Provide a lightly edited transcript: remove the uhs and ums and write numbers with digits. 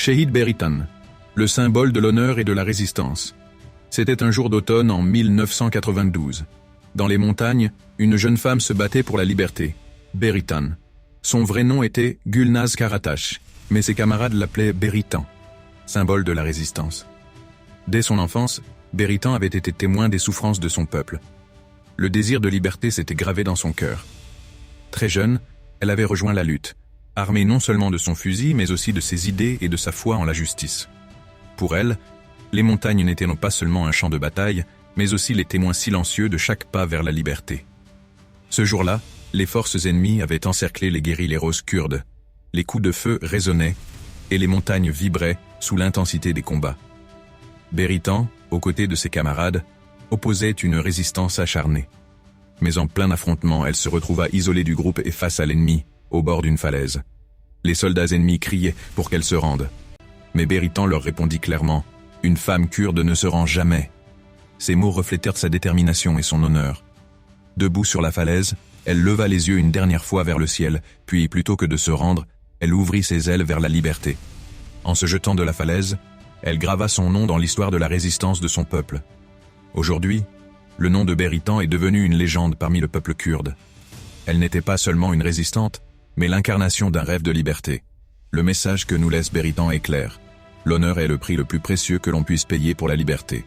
Shehid Beritan, le symbole de l'honneur et de la résistance. C'était un jour d'automne en 1992. Dans les montagnes, une jeune femme se battait pour la liberté, Beritan. Son vrai nom était Gulnaz Karataş, mais ses camarades l'appelaient Beritan, symbole de la résistance. Dès son enfance, Beritan avait été témoin des souffrances de son peuple. Le désir de liberté s'était gravé dans son cœur. Très jeune, elle avait rejoint la lutte, armée non seulement de son fusil, mais aussi de ses idées et de sa foi en la justice. Pour elle, les montagnes n'étaient pas seulement un champ de bataille, mais aussi les témoins silencieux de chaque pas vers la liberté. Ce jour-là, les forces ennemies avaient encerclé les guérilleros kurdes. Les coups de feu résonnaient, et les montagnes vibraient sous l'intensité des combats. Beritan, aux côtés de ses camarades, opposait une résistance acharnée. Mais en plein affrontement, elle se retrouva isolée du groupe et face à l'ennemi, au bord d'une falaise. Les soldats ennemis criaient pour qu'elle se rende. Mais Beritan leur répondit clairement « Une femme kurde ne se rend jamais ». Ces mots reflétèrent sa détermination et son honneur. Debout sur la falaise, elle leva les yeux une dernière fois vers le ciel, puis plutôt que de se rendre, elle ouvrit ses ailes vers la liberté. En se jetant de la falaise, elle grava son nom dans l'histoire de la résistance de son peuple. Aujourd'hui, le nom de Beritan est devenu une légende parmi le peuple kurde. Elle n'était pas seulement une résistante, mais l'incarnation d'un rêve de liberté. Le message que nous laisse Beritan est clair. L'honneur est le prix le plus précieux que l'on puisse payer pour la liberté.